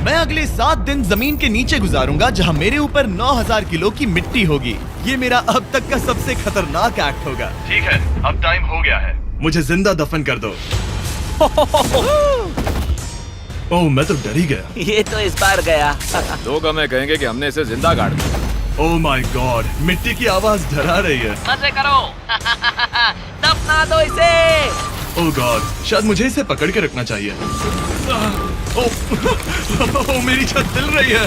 मैं अगले 7 दिन जमीन के नीचे गुजारूंगा जहां मेरे ऊपर 9000 किलो की मिट्टी होगी। ये मेरा अब तक का सबसे खतरनाक एक्ट होगा। ठीक है, अब टाइम हो गया है, मुझे जिंदा दफन कर दो। ओह, मैं तो डर ही गया। ये तो इस बार गया। लोग हमें कहेंगे कि हमने इसे जिंदा गाड़ दिया। ओह माय गॉड, मिट्टी की आवाज डरा रही है। मजे करो। दफना दो इसे। ओह गॉड, शायद मुझे इसे पकड़ के रखना चाहिए। ओह, मेरी छत हिल रही है।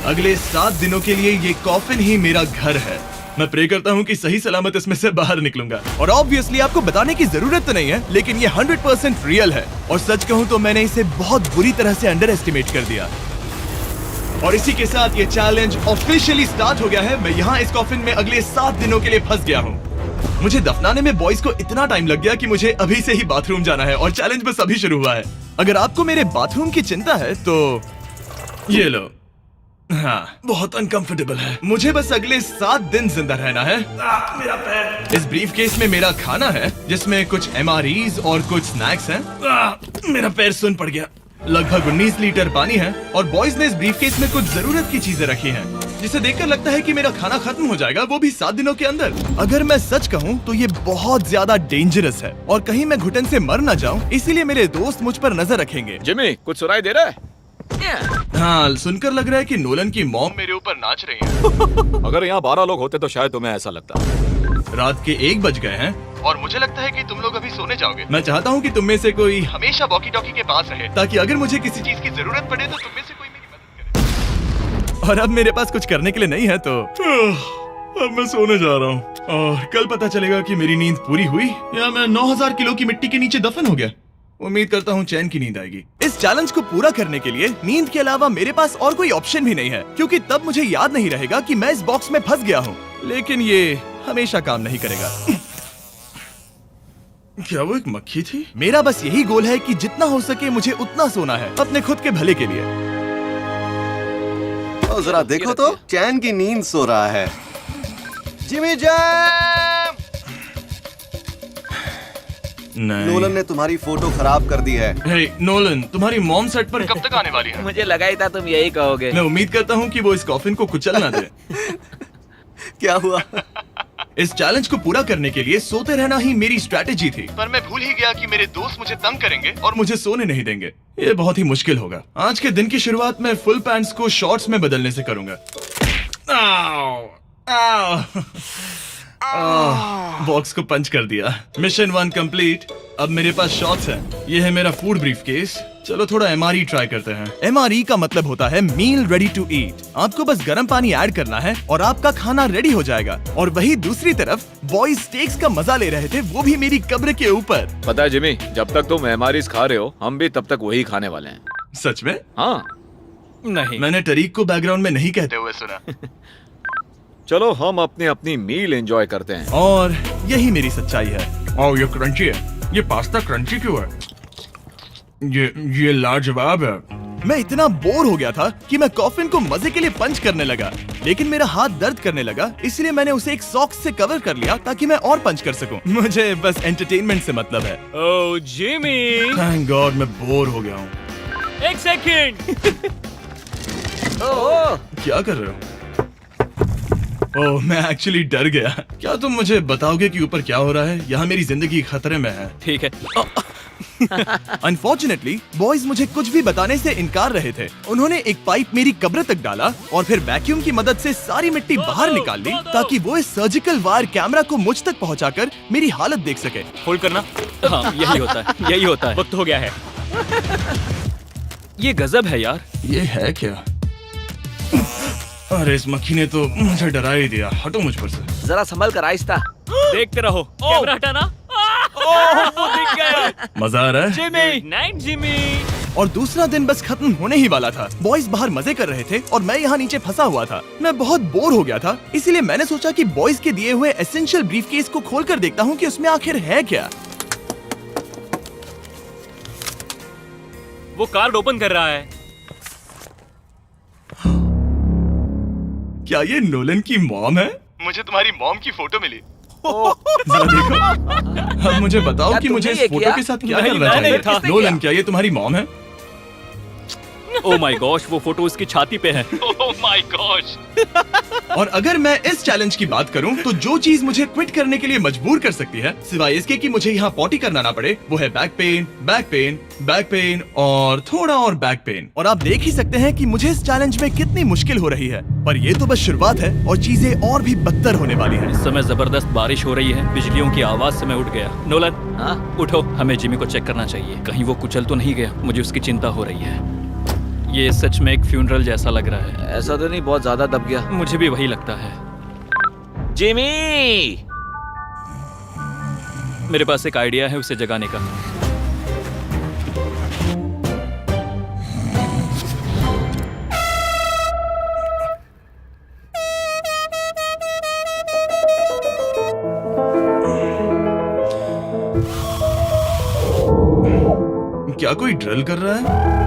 अगले 7 दिनों के लिए ये कॉफिन ही मेरा घर है। मैं प्रे करता हूँ कि सही सलामत इसमें से बाहर निकलूंगा। और ऑब्वियसली आपको बताने की जरूरत तो नहीं है, लेकिन ये 100% रियल है। और सच कहूँ तो मैंने इसे बहुत बुरी तरह से अंडर एस्टिमेट कर दिया। और इसी के साथ ये चैलेंज ऑफिशियली स्टार्ट हो गया है। मैं यहाँ इस कॉफिन में अगले 7 दिनों के लिए फंस गया हूँ। मुझे दफनाने में बॉयज को इतना टाइम लग गया कि मुझे अभी से ही बाथरूम जाना है और चैलेंज बस अभी शुरू हुआ है। अगर आपको मेरे बाथरूम की चिंता है तो ये लो। हाँ, बहुत अनकंफर्टेबल है। मुझे बस अगले 7 दिन जिंदा रहना है। मेरा पैर। इस ब्रीफ केस में मेरा खाना है, जिसमें कुछ MREs और कुछ स्नैक्स हैं। मेरा पैर सुन पड़ गया। लगभग 19 लीटर पानी है और बॉयज ने इस ब्रीफ केस में कुछ जरूरत की चीजें रखी हैं, जिसे देखकर लगता है कि मेरा खाना खत्म हो जाएगा, वो भी 7 दिनों के अंदर। अगर मैं सच कहूँ तो ये बहुत ज्यादा डेंजरस है और कहीं मैं घुटन से मर न जाऊँ, इसीलिए मेरे दोस्त मुझ पर नजर रखेंगे। जिमी, कुछ सुनाई दे रहा है? हाँ, सुनकर लग रहा है कि नोलन की मॉम मेरे ऊपर नाच रही है। अगर यहाँ 12 लोग होते तो शायद तुम्हें ऐसा लगता। रात के 1 बज गए हैं और मुझे लगता है कि तुम लोग अभी सोने जाओगे। मैं चाहता हूँ कि तुम में से कोई हमेशा वॉकी टॉकी के पास रहे, ताकि अगर मुझे किसी चीज की जरूरत पड़े तो तुम में से कोई मेरी मदद करे। और अब मेरे पास कुछ करने के लिए नहीं है तो अब मैं सोने जा रहा हूँ और कल पता चलेगा कि मेरी नींद पूरी हुई या मैं 9000 किलो की मिट्टी के नीचे दफन हो गया। उम्मीद करता हूँ चैन की नींद आएगी। इस चैलेंज को पूरा करने के लिए नींद के अलावा मेरे पास और कोई ऑप्शन भी नहीं है, क्योंकि तब मुझे याद नहीं रहेगा कि मैं इस बॉक्स में फंस गया हूँ। लेकिन ये हमेशा काम नहीं करेगा। क्या वो एक मक्खी थी? मेरा बस यही गोल है कि जितना हो सके मुझे उतना सोना है, अपने खुद के भले के लिए। तो जरा देखो तो, चैन की नींद सो रहा है। Jimmy jam! नोलन ने तुम्हारी फोटो खराब कर दी है। हे नोलन, तुम्हारी मॉम सेट पर कब तक आने वाली है? मुझे लगा ही था तुम यही कहोगे। मैं उम्मीद करता हूँ कि वो इस कॉफिन को कुचल ना दे। क्या हुआ? इस चैलेंज को पूरा करने के लिए सोते रहना ही मेरी स्ट्रैटेजी थी, पर मैं भूल ही गया कि मेरे दोस्त मुझे तंग करेंगे और मुझे सोने नहीं देंगे। ये बहुत ही मुश्किल होगा। आज के दिन की शुरुआत मैं फुल पैंट्स को शॉर्ट्स में बदलने से करूंगा। बॉक्स को पंच कर दिया। Mission 1 complete. अब मेरे पास शॉर्ट्स हैं। ये है मेरा फूड ब्रीफ केस। चलो थोड़ा MRE ट्राई करते हैं। MRE का मतलब होता है मील रेडी टू ईट। आपको बस गर्म पानी ऐड करना है और आपका खाना रेडी हो जाएगा। और वही दूसरी तरफ बॉयज स्टेक्स का मजा ले रहे थे, वो भी मेरी कब्र के ऊपर। पता है जिमी, जब तक तुम MREs खा रहे हो, हम भी तब तक वही खाने वाले हैं। सच में? हाँ। नहीं, मैंने टरीक को बैकग्राउंड में नहीं कहते हुए सुना। चलो हम अपनी अपनी मील एंजॉय करते हैं। और यही मेरी सच्चाई है। ओह, ये क्रंची है। ये पास्ता क्रंची क्यों है? ये लाजवाब है। मैं इतना बोर हो गया था कि मैं कॉफिन को मजे के लिए पंच करने लगा, लेकिन मेरा हाथ दर्द करने लगा, इसलिए मैंने उसे एक सॉक्स से कवर कर लिया ताकि मैं और पंच कर सकूं। मुझे बस एंटरटेनमेंट से मतलब है। ओह जिमी, थैंक गॉड मैं बोर हो गया हूँ। 1 सेकंड। क्या कर रहे हो? ओह, मैं एक्चुअली डर गया। क्या तुम मुझे बताओगे कि ऊपर क्या हो रहा है? यहाँ मेरी जिंदगी खतरे में है। ठीक है। अनफॉर्चुनेटली बॉयज मुझे कुछ भी बताने से इनकार रहे थे। उन्होंने एक पाइप मेरी कब्र तक डाला और फिर वैक्यूम की मदद से सारी मिट्टी बाहर निकाल ली, ताकि वो इस सर्जिकल वायर कैमरा को मुझ तक पहुंचाकर मेरी हालत देख सके। होल्ड करना। हाँ, यही होता है, यही होता है। वक्त हो गया है। ये गजब है यार। ये है क्या? अरे इस मक्खी ने तो मुझे डरा ही दिया। हटो मुझ पर से। जरा संभल कर, आहिस्ता। देखते रहो। कैमरा हटाना। वो दिख गया। मजा आ रहा है? Jimmy, night Jimmy. और दूसरा दिन बस खत्म होने ही वाला था। बॉयज बाहर मजे कर रहे थे और मैं यहाँ नीचे फंसा हुआ था। मैं बहुत बोर हो गया था, इसीलिए मैंने सोचा कि बॉयज के दिए हुए एसेंशियल ब्रीफकेस को खोलकर देखता हूँ कि उसमें आखिर है क्या। वो कार्ड ओपन कर रहा है। क्या ये नोलन की मॉम है? मुझे तुम्हारी मॉम की फोटो मिली। जरा देखो। अब मुझे बताओ क्या कि मुझे इस तुमने ये फोटो किया? के साथ क्या नहीं, करना मैंने चाहिए? था। नोलन, क्या ये तुम्हारी मॉम है? ओह माय गॉश, वो फोटो उसकी छाती पे है। Oh my gosh. और अगर मैं इस चैलेंज की बात करूं तो जो चीज मुझे क्विट करने के लिए मजबूर कर सकती है, सिवाय इसके कि मुझे यहाँ पॉटी करना ना पड़े, वो है back pain, back pain, back pain और थोड़ा और बैक पेन। और आप देख ही सकते हैं कि मुझे इस चैलेंज में कितनी मुश्किल हो रही है, पर ये तो बस शुरुआत है और चीजें और भी बदतर होने वाली है। इस समय जबरदस्त बारिश हो रही है, बिजलियों की आवाज से मैं उठ गया। नोलन, हाँ? उठो, हमें जिमी को चेक करना चाहिए, कहीं वो कुचल तो नहीं गया। मुझे उसकी चिंता हो रही है। ये सच में एक फ्यूनरल जैसा लग रहा है। ऐसा तो नहीं बहुत ज्यादा दब गया? मुझे भी वही लगता है। जिमी! मेरे पास एक आइडिया है उसे जगाने का। क्या कोई ड्रिल कर रहा है?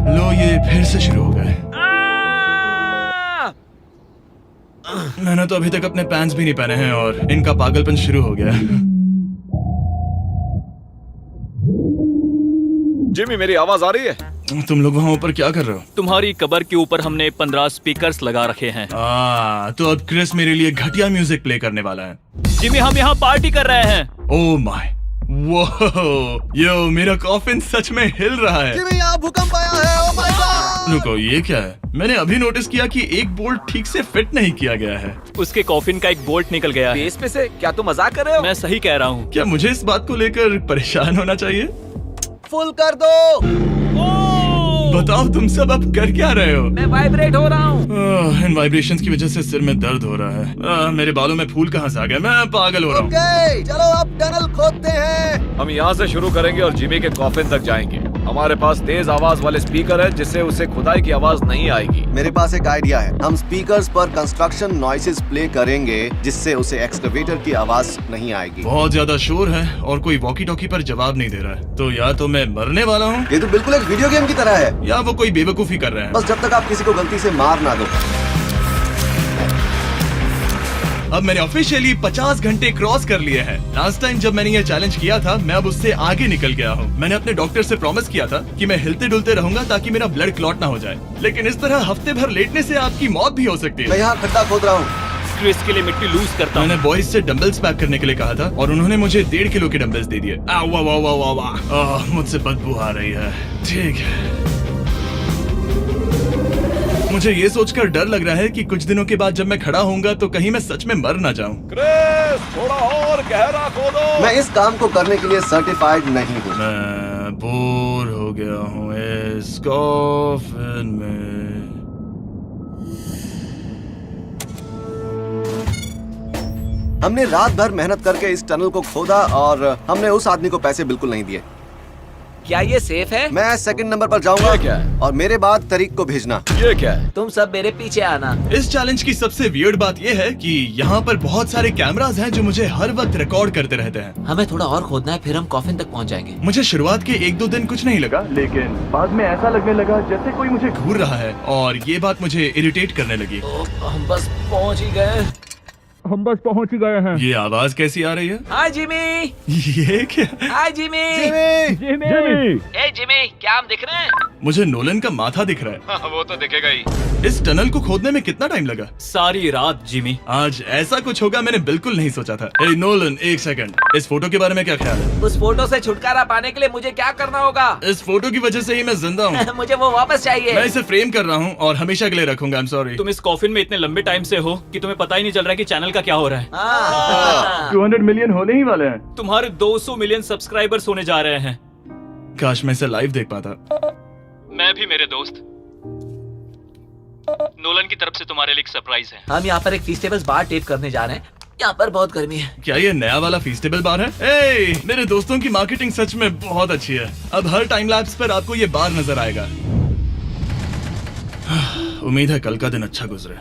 लो, ये फिर से शुरू हो गए। मैंने तो अभी तक अपने पैंट्स भी नहीं पहने हैं और इनका पागलपन शुरू हो गया। जिमी, मेरी आवाज आ रही है? तुम लोग वहाँ ऊपर क्या कर रहे हो? तुम्हारी कबर के ऊपर हमने 15 स्पीकर्स लगा रखे हैं। तो अब क्रिस मेरे लिए घटिया म्यूजिक प्ले करने वाला है। जिमी, हम यहाँ पार्टी कर रहे हैं। ओह माय, वो यो, मेरा कॉफिन सच में हिल रहा है। जिमी, यहाँ भूकंप आया है। Oh my God! रुको, ये क्या है? मैंने अभी नोटिस किया कि एक बोल्ट ठीक से फिट नहीं किया गया है। उसके कॉफिन का एक बोल्ट निकल गया है। बेस पे से? क्या तुम मजाक कर रहे हो? मैं सही कह रहा हूँ। क्या मुझे इस बात को लेकर परेशान होना चाहिए? फुल कर दो। बताओ तुम सब अब कर क्या रहे हो? मैं वाइब्रेट हो रहा हूँ। इन वाइब्रेशंस की वजह से सिर में दर्द हो रहा है। मेरे बालों में फूल कहाँ से आ गया? मैं पागल हो रहा हूँ। ओके, चलो अब टनल खोदते हैं। हम यहाँ से शुरू करेंगे और जिमी के कॉफिन तक जाएंगे। हमारे पास तेज आवाज वाले स्पीकर है जिससे उसे खुदाई की आवाज नहीं आएगी। मेरे पास एक आइडिया है। हम स्पीकर्स पर कंस्ट्रक्शन नॉइसेस प्ले करेंगे जिससे उसे एक्सकवेटर की आवाज नहीं आएगी। बहुत ज्यादा शोर है और कोई वॉकी टॉकी पर जवाब नहीं दे रहा है। तो या तो मैं मरने वाला हूँ ये तो बिल्कुल एक वीडियो गेम की तरह है। या वो कोई बेवकूफी कर रहे हैं। बस जब तक आप किसी को गलती से मार ना दो। अब मैंने ऑफिशियली 50 घंटे क्रॉस कर लिए हैं। लास्ट टाइम जब मैंने ये चैलेंज किया था, मैं अब उससे आगे निकल गया हूँ। मैंने अपने डॉक्टर से प्रॉमिस किया था कि मैं हिलते डुलते रहूंगा ताकि मेरा ब्लड क्लॉट ना हो जाए। लेकिन इस तरह हफ्ते भर लेटने से आपकी मौत भी हो सकती मैं है। यहाँ खड्डा खोद रहा हूँ। क्रिस के लिए मिट्टी लूज करता हूँ। मैंने बॉयज से डंबल्स पैक करने के लिए कहा था और उन्होंने मुझे 1.5 किलो के डंबल्स दे दिए। मुझसे बदबू आ रही है। ठीक है, मुझे ये सोचकर डर लग रहा है कि कुछ दिनों के बाद जब मैं खड़ा होऊंगा तो कहीं मैं सच में मर ना जाऊं। क्रिस, थोड़ा और गहरा खोदो। मैं इस काम को करने के लिए सर्टिफाइड नहीं हूँ। मैं बोर हो गया हूँ इस कॉफिन में। हमने रात भर मेहनत करके इस टनल को खोदा और हमने उस आदमी को पैसे बिल्कुल नहीं दिए। क्या ये सेफ है? मैं सेकंड नंबर पर जाऊंगा। ये क्या है? और मेरे बाद तरीक को भेजना। ये क्या है? तुम सब मेरे पीछे आना। इस चैलेंज की सबसे वियर्ड बात यह है कि यहाँ पर बहुत सारे कैमरास हैं जो मुझे हर वक्त रिकॉर्ड करते रहते हैं। हमें थोड़ा और खोदना है, फिर हम कॉफिन तक पहुँच जाएंगे। मुझे शुरुआत के 1-2 दिन कुछ नहीं लगा, लेकिन बाद में ऐसा लगने लगा जैसे कोई मुझे घूर रहा है और ये बात मुझे इरिटेट करने लगी। हम बस पहुँच ही गए। ये आवाज कैसी आ रही है? हाय जिमी। ये क्या? हाय जिमी। जिमी! ए जिमी, क्या हम दिख रहे हैं? मुझे नोलन का माथा दिख रहा हाँ, वो तो दिखेगा ही। है। इस टनल को खोदने में कितना टाइम लगा? सारी रात जिमी। आज ऐसा कुछ होगा मैंने बिल्कुल नहीं सोचा था। ए नोलन, एक सेकंड, इस फोटो के बारे में क्या ख्याल है? उस फोटो से छुटकारा पाने के लिए मुझे क्या करना होगा? इस फोटो की वजह से ही मैं जिंदा हूँ। मुझे वो वापस चाहिए। मैं इसे फ्रेम कर रहा हूँ और हमेशा के लिए रखूंगा। I am sorry. तुम इस कॉफिन में इतने लंबे टाइम से हो कि तुम्हें पता ही नहीं चल रहा है कि चैनल का क्या हो रहा है। 200 मिलियन होने ही वाले हैं। तुम्हारे 200 मिलियन सब्सक्राइबर्स होने जा रहे हैं। काश मैं इसे लाइव देख पाता। मैं भी मेरे दोस्त। नोलन की तरफ से तुम्हारे लिए एक सरप्राइज है। हम यहाँ पर एक फीस्टेबल्स बार टेप करने जा रहे हैं। यहाँ पर बहुत गर्मी है। क्या ये नया वाला फीस्टेबल बार है? ए, मेरे दोस्तों की मार्केटिंग सच में बहुत अच्छी है। अब हर टाइम लैप्स पर आपको ये बार नजर आएगा। उम्मीद है कल का दिन अच्छा गुजरे।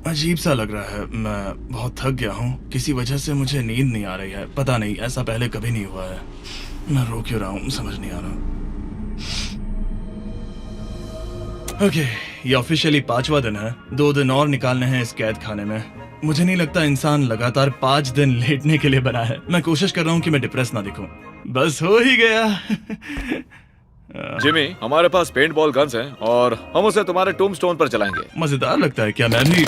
अजीब सा लग रहा है, मैं बहुत थक गया हूँ। किसी वजह से मुझे नींद नहीं आ रही है। पता नहीं, ऐसा पहले कभी नहीं हुआ है। मैं रो क्यों रहा हूँ समझ नहीं आ रहा। ओके, ये ऑफिशियली 5वां दिन है। 2 दिन और निकालने हैं इस कैद खाने में। मुझे नहीं लगता इंसान लगातार 5 दिन लेटने के लिए बना है। मैं कोशिश कर रहा हूँ कि मैं डिप्रेस ना दिखूं। बस हो ही गया। जिमी, हमारे पास पेंट बॉल गन्स हैं और हम उसे तुम्हारे टूम्बस्टोन पर चलाएंगे। मजेदार लगता है क्या? मैं भी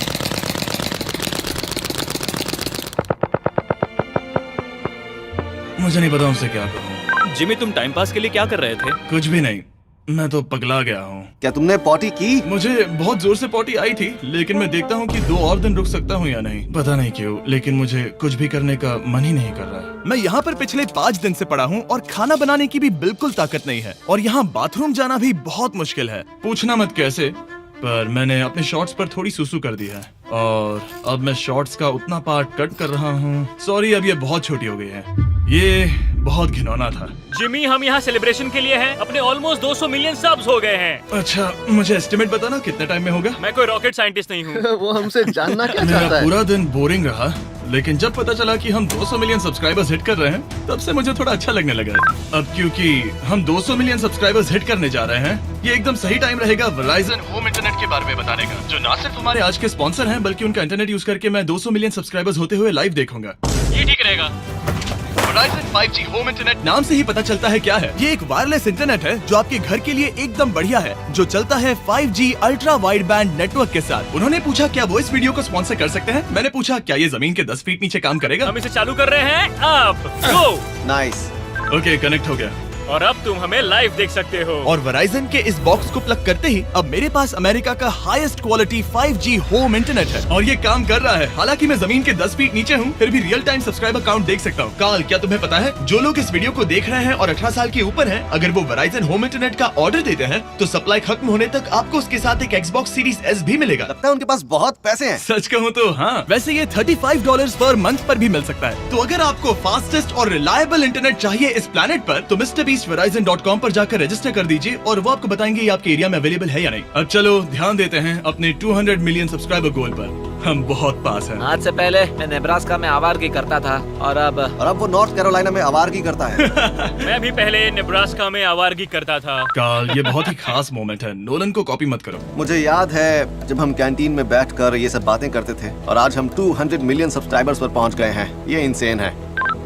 मुझे नहीं पता उनसे क्या कहूँ। जिमी, तुम टाइम पास के लिए क्या कर रहे थे? कुछ भी नहीं, मैं तो पगला गया हूँ। क्या तुमने पॉटी की? मुझे बहुत जोर से पॉटी आई थी, लेकिन मैं देखता हूँ कि 2 और दिन रुक सकता हूँ या नहीं। पता नहीं क्यों, लेकिन मुझे कुछ भी करने का मन ही नहीं कर रहा है। मैं यहाँ पर पिछले 5 दिन से पड़ा हूँ और खाना बनाने की भी बिल्कुल ताकत नहीं है, और यहाँ बाथरूम जाना भी बहुत मुश्किल है। पूछना मत कैसे, पर मैंने अपने शॉर्ट्स पर थोड़ी सुसु कर दी है और अब मैं शॉर्ट्स का उतना पार्ट कट कर रहा हूँ। सॉरी, अब ये बहुत छोटी हो गई है। ये बहुत घिनौना था। जिमी, हम यहाँ सेलिब्रेशन के लिए हैं। अपने ऑलमोस्ट 200 मिलियन सब्स हो गए हैं। अच्छा, मुझे एस्टिमेट बताना कितने टाइम में होगा? मैं कोई रॉकेट साइंटिस्ट नहीं हूँ। वो हमसे जानना क्या मेरा चाहता है? पूरा दिन बोरिंग रहा, लेकिन जब पता चला कि हम 200 मिलियन सब्सक्राइबर्स हिट कर रहे हैं, तब से मुझे थोड़ा अच्छा लगने लगा है। अब क्योंकि हम 200 मिलियन सब्सक्राइबर्स हिट करने जा रहे हैं, ये एकदम सही टाइम रहेगा वेराइजन होम इंटरनेट के बारे में बताने का, जो ना सिर्फ हमारे आज के स्पॉन्सर हैं, बल्कि उनका इंटरनेट यूज करके मैं 200 मिलियन सब्सक्राइबर्स होते हुए लाइव देखूंगा। ये ठीक रहेगा। Verizon 5G होम इंटरनेट नाम से ही पता चलता है क्या है। ये एक वायरलेस इंटरनेट है जो आपके घर के लिए एकदम बढ़िया है, जो चलता है 5G ultra wide band network के साथ। उन्होंने पूछा क्या वो इस वीडियो को स्पॉन्सर कर सकते हैं। मैंने पूछा क्या ये जमीन के 10 फीट नीचे काम करेगा। हम इसे चालू कर रहे हैं। अब गो। नाइस। ओके, कनेक्ट हो गया। और अब तुम हमें लाइव देख सकते हो। और Verizon के इस बॉक्स को प्लग करते ही अब मेरे पास अमेरिका का highest quality 5G home internet है, और ये काम कर रहा है। हालांकि मैं जमीन के 10 फीट नीचे हूँ, फिर भी रियल टाइम सब्सक्राइबर काउंट देख सकता हूँ। काल, क्या तुम्हें पता है, जो लोग इस वीडियो को देख रहे हैं और 18 साल के ऊपर हैं, अगर वो Verizon होम इंटरनेट का ऑर्डर देते हैं, तो सप्लाई खत्म होने तक आपको उसके साथ एक Xbox Series S भी मिलेगा। लगता है उनके पास बहुत पैसे हैं। सच कहूँ तो हाँ। वैसे ये $35 पर मंथ पर भी मिल सकता है। तो अगर आपको फास्टेस्ट और रिलायबल इंटरनेट चाहिए इस प्लेनेट पर, तो MrBeastVerizon.com पर जाकर रजिस्टर कर दीजिए और वो आपको बताएंगे ये आपके एरिया में अवेलेबल है या नहीं। अब चलो ध्यान देते हैं अपने 200 मिलियन सब्सक्राइबर गोल पर। हम बहुत पास हैं। आज से पहले मैं नेब्रास्का में आवारगी करता था, और अब वो नॉर्थ कैरोलिना में आवारगी करता है। मैं भी पहले नेब्रास्का में आवारगी करता था। काल, ये बहुत ही खास मोमेंट है, नोलन को कॉपी मत करो। मुझे याद है जब हम कैंटीन में बैठकर ये सब बातें करते थे, और आज हम 200 मिलियन सब्सक्राइबर्स पर पहुंच गए हैं। ये इंसेन है।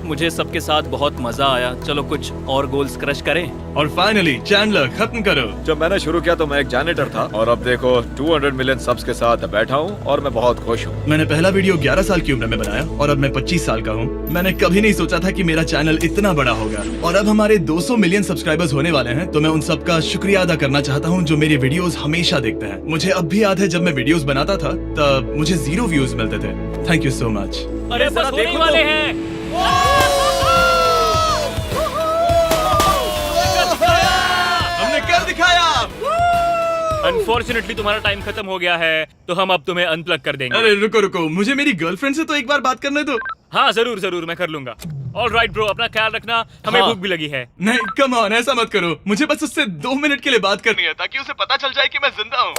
मुझे सबके साथ बहुत मजा आया। चलो कुछ और गोल्स क्रश करें। और फाइनली चैंडलर, खत्म करो। जब मैंने शुरू किया तो मैं एक जैनिटर था, और अब देखो 200 मिलियन सब्स के साथ बैठा हूँ और मैं बहुत खुश हूँ। मैंने पहला वीडियो 11 साल की उम्र में बनाया, और अब मैं 25 साल का हूँ। मैंने कभी नहीं सोचा था कि मेरा चैनल इतना बड़ा होगा, और अब हमारे 200 मिलियन सब्सक्राइबर्स होने वाले हैं। तो मैं उन सबका शुक्रिया अदा करना चाहता हूँ जो मेरे वीडियोस हमेशा देखते हैं। मुझे अब भी याद है जब मैं वीडियोस बनाता था तब मुझे 0 व्यूज मिलते थे। Thank you so much. अरे बस होने वाले हैं। हमने कर दिखाया। अनफॉर्चुनेटली तुम्हारा टाइम खत्म हो गया है, तो हम अब तुम्हें अनप्लग कर देंगे। अरे रुको रुको, मुझे मेरी गर्लफ्रेंड से तो एक बार बात करने दो। हाँ जरूर जरूर, मैं कर लूंगा। ऑल राइट ब्रो, अपना ख्याल रखना, हमें हाँ। भूख भी लगी है। नहीं, कम ऑन, ऐसा मत करो। मुझे बस उससे 2 मिनट के लिए बात करनी है, ताकि उसे पता चल जाए कि मैं जिंदा हूँ।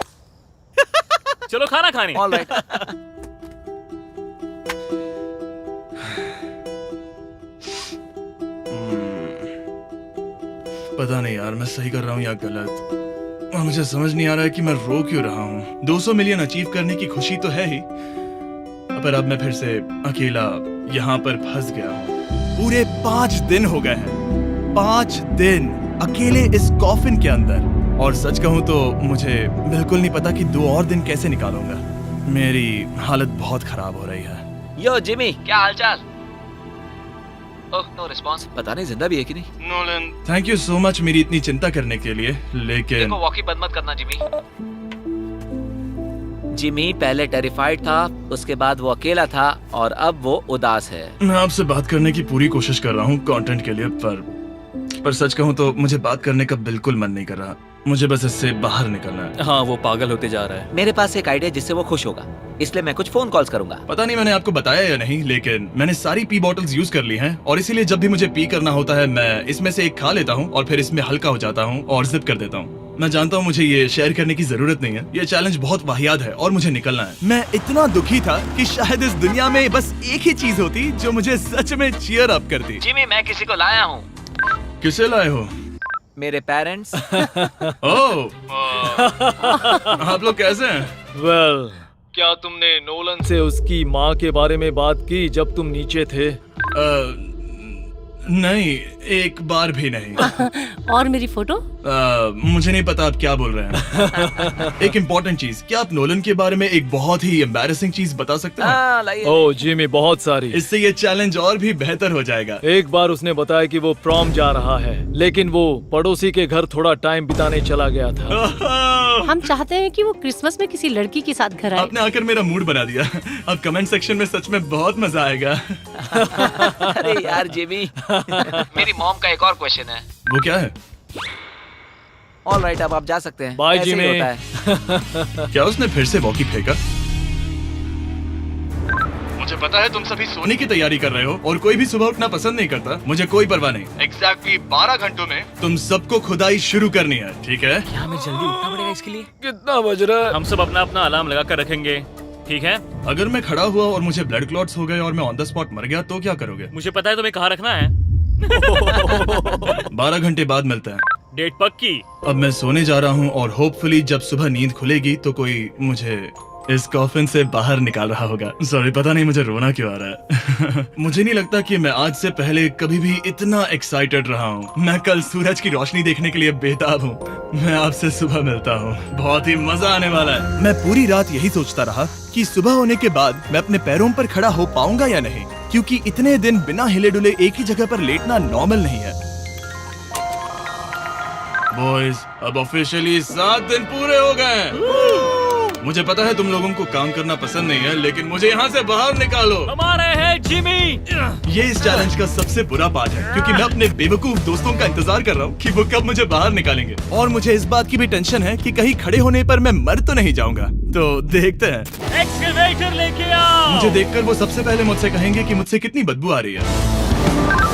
चलो खाना खाने। All right. पता नहीं यार, मैं सही कर रहा हूँ या गलत, और मुझे समझ नहीं आ रहा है कि मैं रो क्यों रहा हूँ। 200 मिलियन अचीव करने की खुशी तो है ही, पर अब मैं फिर से अकेला यहाँ पर फंस गया हूँ। पूरे 5 दिन हो गए हैं, 5 दिन अकेले इस कॉफिन के अंदर, और सच कहूँ तो मुझे बिल्कुल नहीं पता कि 2 और दिन कैसे निकालूंगा। मेरी हालत बहुत खराब हो रही है। यो जिमी, क्या हालचाल? ओह, नो रिस्पांस। पता नहीं जिंदा भी है कि नहीं। Nolan, thank you so much मेरी इतनी चिंता करने के लिए, लेकिन देखो, वॉकी बंद मत करना जिमी। जिमी पहले टेरिफाइड था, उसके बाद वो अकेला था, और अब वो उदास है। मैं आपसे बात करने की पूरी कोशिश कर रहा हूँ कंटेंट के लिए, पर सच कहूँ तो मुझे बात करने का बिल्कुल मन नहीं कर रहा। मुझे बस इससे बाहर निकलना है। हाँ, वो पागल होते जा रहा है। मेरे पास एक आइडिया जिससे वो खुश होगा, इसलिए मैं कुछ फोन कॉल्स करूंगा। पता नहीं मैंने आपको बताया या नहीं, लेकिन मैंने सारी पी बॉटल्स यूज कर ली हैं, और इसीलिए जब भी मुझे पी करना होता है मैं इसमें से एक खा लेता हूँ और फिर इसमें हल्का हो जाता हूँ और जिप कर देता हूँ। मैं जानता हूँ मुझे ये शेयर करने की जरूरत नहीं है, ये चैलेंज बहुत वाहियात है और मुझे निकलना है। मैं इतना दुखी था कि शायद इस दुनिया में बस एक ही चीज होती जो मुझे सच में चीयर अप करती। जिमी, मैं किसी को लाया हूँ। किसे लाए हो? मेरे पेरेंट्स। ओह, आप लोग कैसे हैं? वेल, क्या तुमने नोलन से उसकी माँ के बारे में बात की जब तुम नीचे थे? नहीं, एक बार भी नहीं। और मेरी फोटो? मुझे नहीं पता आप क्या बोल रहे हैं। एक इम्पोर्टेंट चीज, क्या आप नोलन के बारे में एक बहुत ही एम्बैरेसिंग चीज बता सकते हैं? हाँ, लाइए। ओह जिमी, बहुत सारी। इससे ये चैलेंज और भी बेहतर हो जाएगा। एक बार उसने बताया कि वो प्रॉम जा रहा है, लेकिन वो पड़ोसी के घर थोड़ा टाइम बिताने चला गया था। हम चाहते हैं कि वो क्रिसमस में किसी लड़की के साथ घर आए। आपने आकर मेरा मूड बना दिया। अब कमेंट सेक्शन में सच में बहुत मजा आएगा। अरे यार जिमी, मेरी मॉम का एक और क्वेश्चन है। वो क्या है? ऑलराइट, अब आप जा सकते हैं। बाय ऐसे ही जिमी। होता है। क्या उसने फिर से वॉकी फेंका? मुझे पता है तुम सभी सोने की तैयारी कर रहे हो और कोई भी सुबह उठना पसंद नहीं करता। मुझे कोई परवाह नहीं। एग्जैक्टली 12 घंटों में तुम सबको खुदाई शुरू करनी है, ठीक है? क्या हमें जल्दी उठना पड़ेगा इसके लिए? कितना बज रहा है? हम सब अपना अपना अलार्म लगा कर रखेंगे, ठीक है? अगर मैं खड़ा हुआ और मुझे ब्लड क्लॉट्स हो गए और मैं ऑन द स्पॉट मर गया तो क्या करोगे? मुझे पता है तुम्हें कहाँ रखना है। 12 घंटे बाद मिलते हैं। डेट पक्की। अब मैं सोने जा रहा हूँ और होपफुली जब सुबह नींद खुलेगी तो कोई मुझे इस कॉफिन से बाहर निकाल रहा होगा। सॉरी, पता नहीं मुझे रोना क्यों आ रहा है। मुझे नहीं लगता कि मैं आज से पहले कभी भी इतना एक्साइटेड रहा हूँ। मैं कल सूरज की रोशनी देखने के लिए बेताब हूँ। मैं आपसे सुबह मिलता हूँ, बहुत ही मजा आने वाला है। मैं पूरी रात यही सोचता रहा कि सुबह होने के बाद मैं अपने पैरों पर खड़ा हो पाऊंगा या नहीं, क्योंकि इतने दिन बिना हिले डुले एक ही जगह पर लेटना नॉर्मल नहीं है। बॉयज, अब ऑफिशियली 7 दिन पूरे हो गए हैं। मुझे पता है तुम लोगों को काम करना पसंद नहीं है, लेकिन मुझे यहाँ से बाहर निकालो। हम आ रहे हैं जिमी। ये इस चैलेंज का सबसे बुरा पार्ट है, क्योंकि मैं अपने बेवकूफ दोस्तों का इंतजार कर रहा हूँ कि वो कब मुझे बाहर निकालेंगे। और मुझे इस बात की भी टेंशन है कि कहीं खड़े होने पर मैं मर तो नहीं जाऊंगा। तो देखते हैं। एक्सकवेटर लेके आओ। मुझे देखकर वो सबसे पहले मुझसे कहेंगे कि मुझसे कितनी बदबू आ रही है।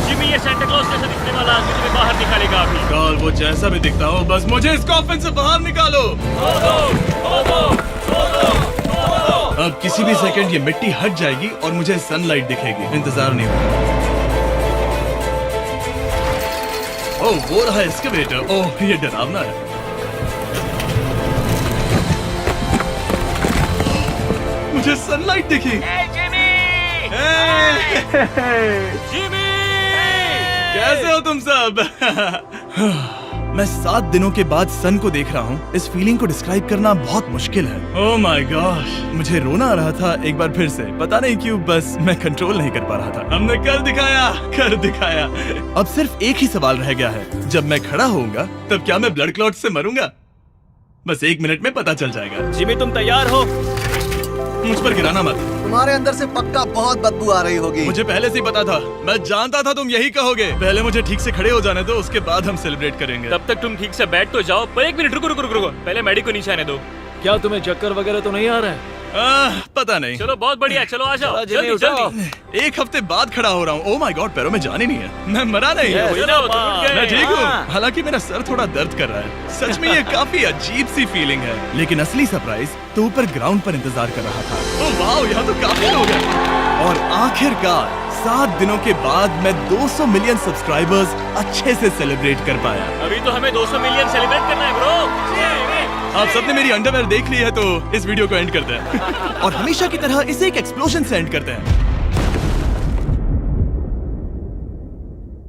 जिमी, ये सांता क्लॉज जैसा दिखने वाला आदमी तुम्हें बाहर निकालेगा अभी। काल, वो जैसा भी दिखता हो, बस मुझे इस कॉफिन से बाहर निकालो। अब किसी भी सेकंड ये मिट्टी हट जाएगी और मुझे सनलाइट दिखेगी। इंतजार नहीं होगा। ओह, वो रहा एक्सकवेटर। ओह, ये डरावना है। मुझे सनलाइट दिखी। जिमी, कैसे हो तुम सब? मैं 7 दिनों के बाद सन को देख रहा हूँ। इस फीलिंग को डिस्क्राइब करना बहुत मुश्किल है। ओह माय गॉश, मुझे रोना आ रहा था एक बार फिर से। पता नहीं क्यों, बस मैं कंट्रोल नहीं कर पा रहा था। हमने कर दिखाया। अब सिर्फ एक ही सवाल रह गया है। जब मैं खड़ा होऊंगा तब क्या मैं ब्लड क्लॉट से मरूंगा? बस 1 मिनट में पता चल जाएगा। जिमी, तुम तैयार हो? मुझ पर गिराना मत। तुम्हारे अंदर से पक्का बहुत बदबू आ रही होगी। मुझे पहले से ही पता था। मैं जानता था तुम यही कहोगे। पहले मुझे ठीक से खड़े हो जाने दो, उसके बाद हम सेलिब्रेट करेंगे। तब तक तुम ठीक से बैठ तो जाओ। पर 1 मिनट रुको। पहले मैडी को नीचे आने दो। क्या तुम्हें चक्कर वगैरह तो नहीं आ रहा है? पता नहीं। चलो, बहुत बढ़िया। चलो आ जाओ, जिमी, जल्दी उठाओ। जल्दी। 1 हफ्ते बाद खड़ा हो रहा हूँ। ओह माय गॉड, पैरों में जान ही नहीं है। मैं मरा नहीं। चलो, तुम उठ गए। मैं ठीक हूँ। हाँ। हालांकि मेरा सर थोड़ा दर्द कर रहा है। सच में ये काफी अजीब सी फीलिंग है। लेकिन असली सरप्राइज तो ऊपर ग्राउंड पर इंतजार कर रहा था। ओह वाओ, यहाँ तो काफी लोग हैं। और आखिरकार 7 दिनों के बाद मैं 200 मिलियन सब्सक्राइबर्स अच्छे से सेलिब्रेट कर पाया। अभी तो हमें 200 मिलियन सेलिब्रेट करना है ब्रो। आप सबने मेरी अंडरवेयर देख ली है, तो इस वीडियो को एंड करते हैं। और हमेशा की तरह इसे एक एक्सप्लोजन से एंड करते हैं।